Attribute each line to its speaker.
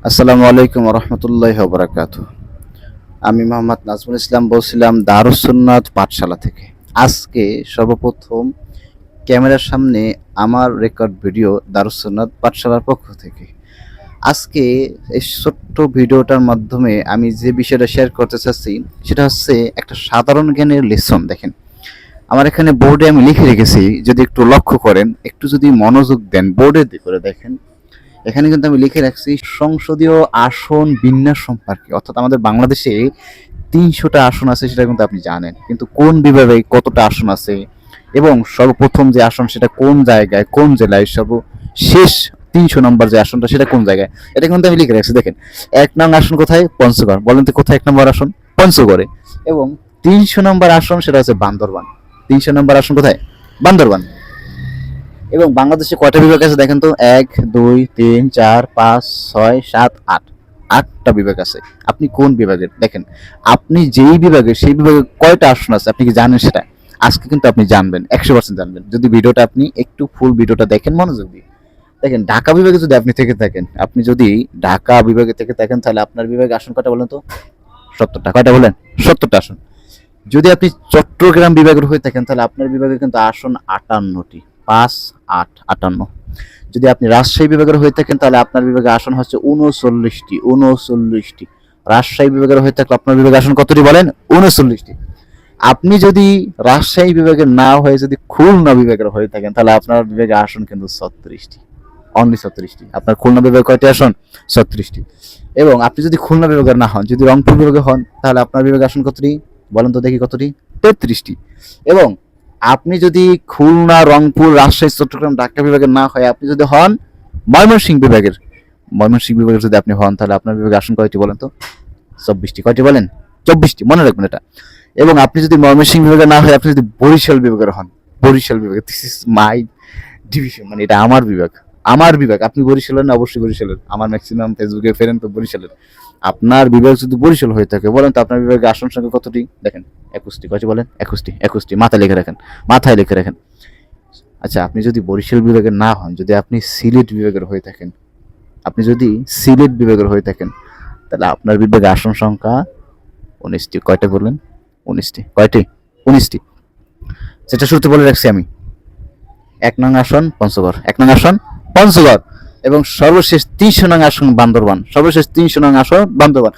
Speaker 1: আসসালামু আলাইকুম রহমতুল্লাহ বারাকাতু। আমি মোহাম্মদ নাজমুল ইসলাম বলছিলাম দারুস সুন্নাত পাঠশালা থেকে। আজকে সর্বপ্রথম ক্যামেরার সামনে আমার রেকর্ড ভিডিও দারুস সুন্নাত পাঠশালার পক্ষ থেকে। আজকে এই ছোট্ট ভিডিওটার মাধ্যমে আমি যে বিষয়টা শেয়ার করতে চাচ্ছি সেটা হচ্ছে একটা সাধারণ জ্ঞানের লেসন। দেখেন, আমার এখানে বোর্ডে আমি লিখে রেখেছি, যদি একটু লক্ষ্য করেন, একটু যদি মনোযোগ দেন, বোর্ডের দিকে করে দেখেন। এখানে কিন্তু আমি লিখে রাখছি সংসদীয় আসন বিন্যাস সম্পর্কে, অর্থাৎ আমাদের বাংলাদেশে ৩০০টা আসন আছে সেটা কিন্তু আপনি জানেন, কিন্তু কোন বিভাগে কতটা আসন আছে এবং সর্বপ্রথম যে আসন সেটা কোন জায়গায়, কোন জেলায়, সর্বশেষ ৩০০ নম্বর যে আসনটা সেটা কোন জায়গায়, এটা কিন্তু আমি লিখে রাখছি। দেখেন, ১ নং আসন কোথায়? পঞ্চগড়। বলেন তো কোথায় ১ নম্বর আসন? পঞ্চগড়ে। এবং ৩০০ নম্বর আসন সেটা হচ্ছে বান্দরবান। ৩০০ নম্বর আসন কোথায়? বান্দরবান। এবং বাংলাদেশে কয়টা বিভাগ আছে দেখেন তো? ১, ২, ৩, ৪, ৫, ৬, ৭, ৮। ৮টা বিভাগ আছে। আপনি কোন বিভাগের? দেখেন, আপনি যেই বিভাগের সেই বিভাগে কয়টা আসন আছে আপনি কি জানেন সেটা? আজকে কিন্তু আপনি জানবেন, ১০০% জানবেন যদি ভিডিওটা আপনি একটু ফুল ভিডিওটা দেখেন মনোযোগ দিয়ে। দেখেন, ঢাকা বিভাগে যদি আপনি থেকে থাকেন, আপনি যদি ঢাকা বিভাগে থেকে থাকেন তাহলে আপনার বিভাগে আসন কয়টা বলেন তো? ৭০টা। কয়টা বলেন? ৭০টা আসন। যদি আপনি চট্টগ্রাম বিভাগের হয়ে থাকেন তাহলে আপনার বিভাগে কিন্তু আসন ৫৮টি। ৫, ৮, ৫৮। যদি আপনি রাজশাহী বিভাগের হয়ে থাকেন তাহলে আপনার বিভাগে আসন হচ্ছে ৩৯টি। ৩৯টি। রাজশাহী বিভাগের হয়ে থাকলে আপনার বিভাগে আসন কতটি বলেন? ৩৯টি। আপনি যদি রাজশাহী বিভাগের না হয়ে যদি খুলনা বিভাগের হয়ে থাকেন তাহলে আপনার বিভাগে আসন কিন্তু ৩৬টি। অনলি ৩৬টি। আপনার খুলনা বিভাগে কয়টি আসন? ৩৬টি। এবং আপনি যদি খুলনা বিভাগের না হন, যদি রংপুর বিভাগে হন, তাহলে আপনার বিভাগে আসন কতটি বলেন তো দেখি? কতটি? ৩৩টি। এবং আপনি যদি খুলনা, রংপুর, রাজশাহী, চট্টগ্রাম, ঢাকা বিভাগের না হয় আপনি যদি হন ময়মনসিংহ বিভাগের, ময়মনসিংহ বিভাগের যদি আপনি হন তাহলে আপনার বিভাগে আসন কয়টি বলেন তো? ২৪টি। কয়টি বলেন? ২৪টি। মনে রাখবেন এটা। এবং আপনি যদি ময়মনসিংহ বিভাগে না হয় আপনি যদি বরিশাল বিভাগের হন, বরিশাল বিভাগে, দিস ইজ মাই ডিভিশন, মানে এটা আমার বিভাগ। আমার বিভাগ। আপনি বরিশালের না? অবশ্যই বরিশালের। আমার ম্যাক্সিমাম ফেসবুকে ফেরেন তো বরিশালের। আপনার বিভাগ যদি বরিশাল হয়ে থাকে বলেন তো আপনার বিভাগে আসন সংখ্যা কতটি? দেখেন, ২১টি। কয়টি বলেন? ২১টি। ২১টি। মাথায় লিখে রাখেন, মাথায় লিখে রাখেন। আচ্ছা, আপনি যদি বরিশাল বিভাগের না হন, যদি আপনি সিলেট বিভাগের হয়ে থাকেন, আপনি যদি সিলেট বিভাগের হয়ে থাকেন তাহলে আপনার বিভাগে আসন সংখ্যা ১৯টি। কয়টা বললেন? ১৯টি। কয়টি? ১৯টি। সেটা শুরুতে বলে রাখছি আমি। ১ নং আসন পঞ্চগড়। ১ নং আসন পঞ্চগড়। এবং সর্বশেষ ৩০০ নং আসন বান্দরবান। সর্বশেষ ৩০০ নং আসন বান্দরবান।